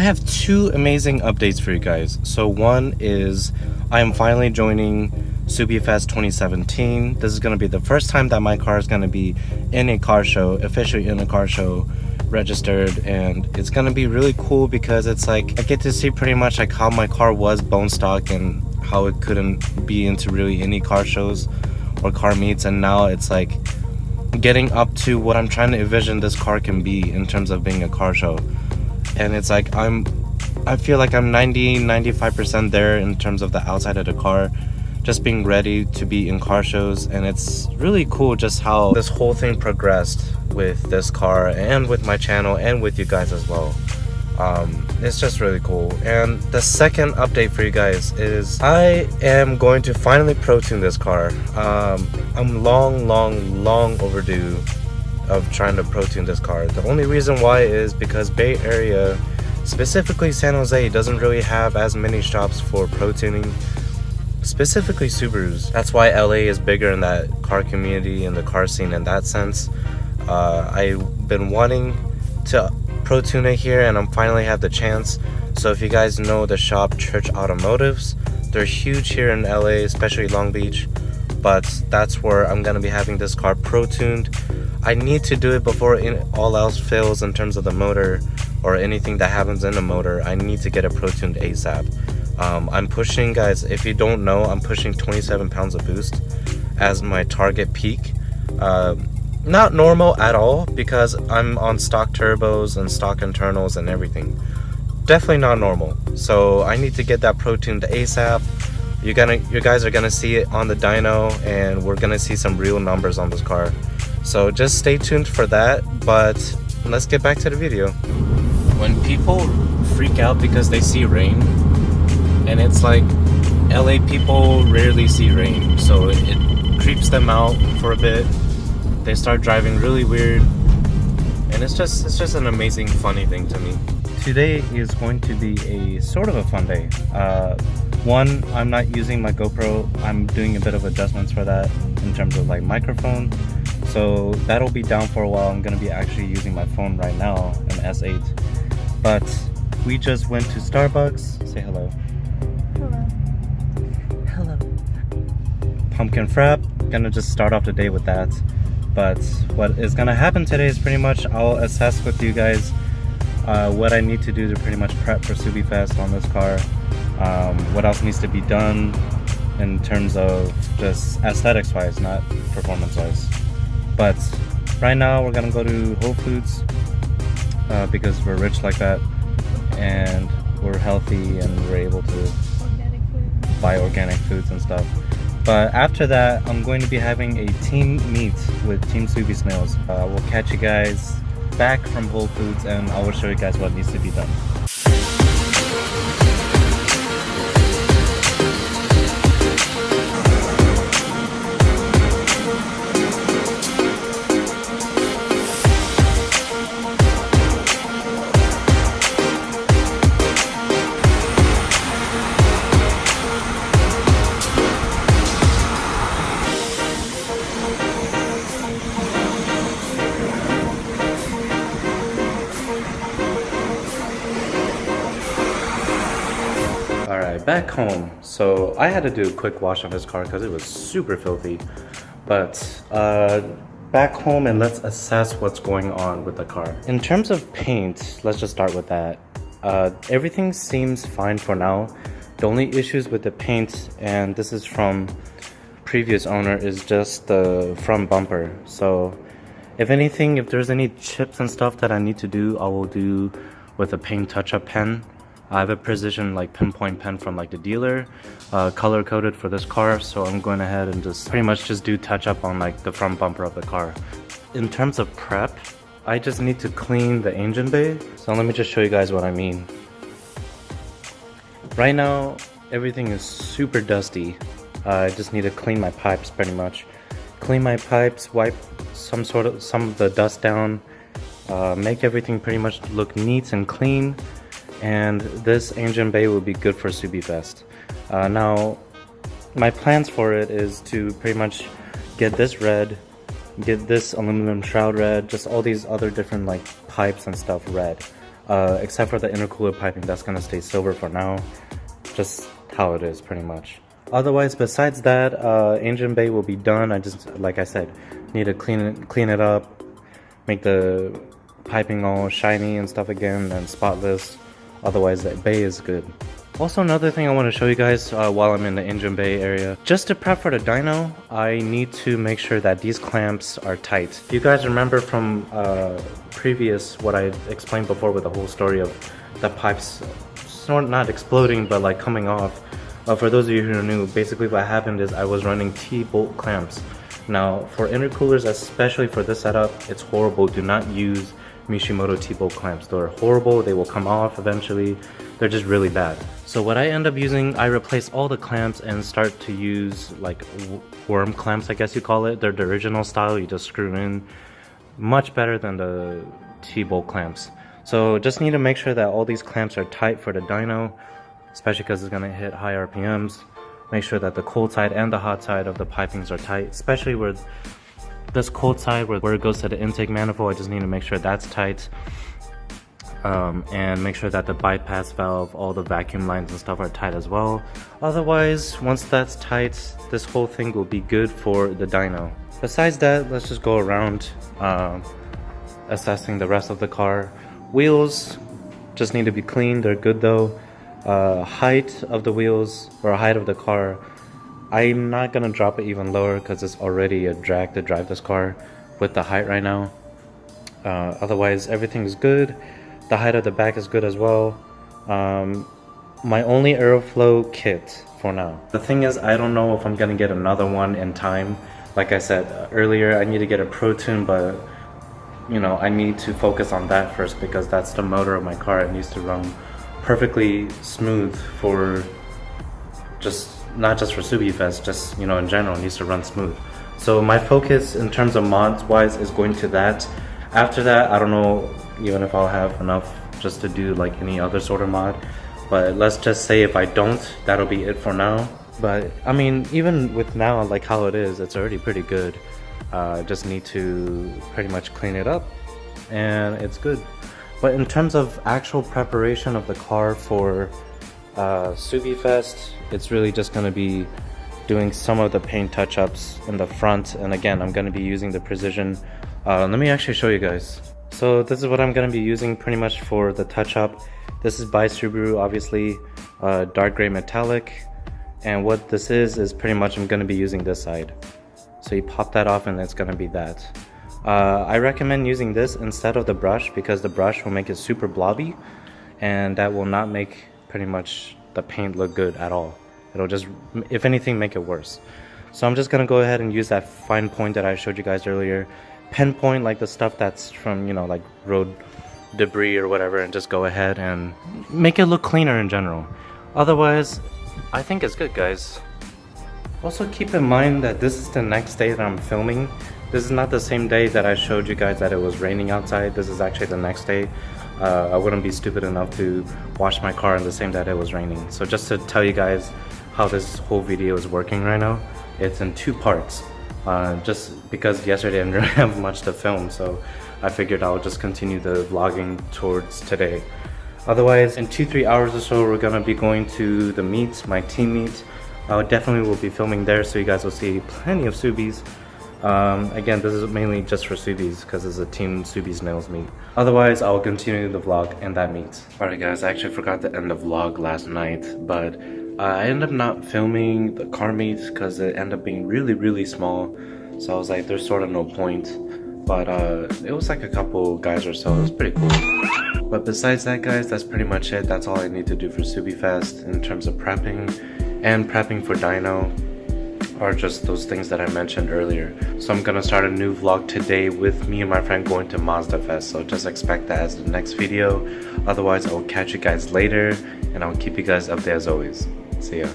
have two amazing updates for you guys. So one is I am finally joining Subiefest 2017. This is going to be the first time that my car is going to be in a car show, officially in a car show, registered, and it's going to be really cool because it's like I get to see pretty much like how my car was bone stock and how it couldn't be into really any car shows or car meets, and now it's like getting up to what I'm trying to envision this car can be in terms of being a car show. And it's like I feel like I'm 95% there in terms of the outside of the car, just being ready to be in car shows. And it's really cool just how this whole thing progressed with this car and with my channel and with you guys as well. It's just really cool. And the second update for you guys is I am going to finally pro tune this car. I'm long overdue of trying to pro tune this car. The only reason why is because Bay Area, specifically San Jose, doesn't really have as many shops for pro tuning, specifically Subarus. That's why LA is bigger in that car community and the car scene in that sense. I've been wanting to pro tune it here and I'm finally have the chance. So if you guys know the shop Church Automotives, they're huge here in LA, especially Long Beach, but that's where I'm gonna be having this car pro tuned. I need to do it before all else fails in terms of the motor or anything that happens in the motor. I need to get it pro tuned ASAP. I'm pushing, guys, if you don't know, I'm pushing 27 pounds of boost as my target peak. Not normal at all because I'm on stock turbos and stock internals and everything. Definitely not normal. So I need to get that pro tuned ASAP. You guys are gonna see it on the dyno, and we're gonna see some real numbers on this car. So just stay tuned for that, but let's get back to the video. When people freak out because they see rain, and it's like LA people rarely see rain, so it creeps them out for a bit. They start driving really weird, and it's just an amazing, funny thing to me. Today is going to be a sort of a fun day. One, I'm not using my GoPro. I'm doing a bit of adjustments for that in terms of like microphone. So that'll be down for a while. I'm gonna be actually using my phone right now, an S8. But we just went to Starbucks. Say hello. Hello. Hello. Pumpkin frap. Gonna just start off the day with that. But what is gonna happen today is pretty much I'll assess with you guys what I need to do to pretty much prep for Subiefest on this car. What else needs to be done in terms of just aesthetics wise, not performance wise. But right now we're gonna go to Whole Foods because we're rich like that and we're healthy and we're able to buy organic foods and stuff. But after that, I'm going to be having a team meet with Team Subi Snails. We'll catch you guys back from Whole Foods and I will show you guys what needs to be done. Alright, back home. So I had to do a quick wash of his car because it was super filthy. But back home, and let's assess what's going on with the car. In terms of paint, let's just start with that. Everything seems fine for now. The only issues with the paint, and this is from previous owner, is just the front bumper. So if anything, if there's any chips and stuff that I need to do, I will do with a paint touch-up pen. I have a precision like pinpoint pen from like the dealer, color coded for this car, so I'm going ahead and just pretty much just do touch up on like the front bumper of the car. In terms of prep, I just need to clean the engine bay. So let me just show you guys what I mean. Right now, everything is super dusty. I just need to clean my pipes pretty much. Clean my pipes, wipe some of the dust down, make everything pretty much look neat and clean. And this engine bay will be good for Subiefest. Now, my plans for it is to pretty much get this red, get this aluminum shroud red, just all these other different like pipes and stuff red. except for the intercooler piping, that's gonna stay silver for now. Just how it is pretty much. Otherwise, besides that, engine bay will be done. I just, like I said, need to clean it up, make the piping all shiny and stuff again and spotless. Otherwise, that bay is good. Also, another thing I want to show you guys while I'm in the engine bay area, just to prep for the dyno, I need to make sure that these clamps are tight. If you guys remember from previous, what I explained before with the whole story of the pipes sort of not exploding but like coming off, for those of you who are new, basically what happened is I was running T-bolt clamps. Now for intercoolers, especially for this setup, it's horrible. Do not use Mishimoto T-bolt clamps. They're horrible, they will come off eventually. They're just really bad. So what I end up using, I replace all the clamps and start to use like worm clamps, I guess you call it. They're the original style, you just screw in. Much better than the T-bolt clamps. So just need to make sure that all these clamps are tight for the dyno, especially because it's gonna hit high RPMs. Make sure that the cold side and the hot side of the pipings are tight, especially with this cold side where it goes to the intake manifold. I just need to make sure that's tight. And make sure that the bypass valve, all the vacuum lines and stuff are tight as well. Otherwise, once that's tight, this whole thing will be good for the dyno. Besides that, let's just go around assessing the rest of the car. Wheels just need to be clean, they're good though. Height of the wheels, or height of the car, I'm not gonna drop it even lower because it's already a drag to drive this car with the height right now. Otherwise, everything is good. The height of the back is good as well. My only Aeroflow kit for now. The thing is, I don't know if I'm gonna get another one in time. Like I said earlier, I need to get a Pro Tune, but you know, I need to focus on that first because that's the motor of my car. It needs to run perfectly smooth for not just for Subiefest, just, you know, in general, it needs to run smooth. So my focus in terms of mods wise is going to that. After that, I don't know even if I'll have enough just to do like any other sort of mod, but let's just say if I don't, that'll be it for now. But I mean, even with now like how it is, it's already pretty good. Just need to pretty much clean it up and it's good. But in terms of actual preparation of the car for Subiefest, it's really just going to be doing some of the paint touch-ups in the front, and again, I'm going to be using the Precision. Let me actually show you guys. So this is what I'm going to be using pretty much for the touch-up. This is by Subaru, obviously, dark gray metallic, and what this is pretty much I'm going to be using this side. So you pop that off and it's going to be that. I recommend using this instead of the brush because the brush will make it super blobby, and that will not make pretty much the paint look good at all. It'll just, if anything, make it worse. So I'm just gonna go ahead and use that fine point that I showed you guys earlier, pinpoint like the stuff that's from, you know, like road debris or whatever, and just go ahead and make it look cleaner in general. Otherwise, I think it's good, guys. Also keep in mind that this is the next day that I'm filming. This is not the same day that I showed you guys that it was raining outside. This is actually the next day. I wouldn't be stupid enough to wash my car on the same day that it was raining. So just to tell you guys how this whole video is working right now, it's in 2 parts. Just because yesterday I didn't really have much to film, so I figured I'll just continue the vlogging towards today. Otherwise, in 2-3 hours or so, we're gonna be going to the meet, my team meet. I definitely will be filming there, so you guys will see plenty of Subies. Again, this is mainly just for Subies because it's a team Subies Nails meet. Otherwise, I will continue the vlog and that meet. Alright guys, I actually forgot to end the vlog last night, but I ended up not filming the car meet because it ended up being really small. So I was like, there's sort of no point. But it was like a couple guys or so, it was pretty cool. But besides that guys, that's pretty much it. That's all I need to do for Subiefest in terms of prepping and prepping for dyno. Are just those things that I mentioned earlier. So I'm gonna start a new vlog today with me and my friend going to Mazda Fest, so just expect that as the next video. Otherwise, I will catch you guys later, and I'll keep you guys updated as always. See ya.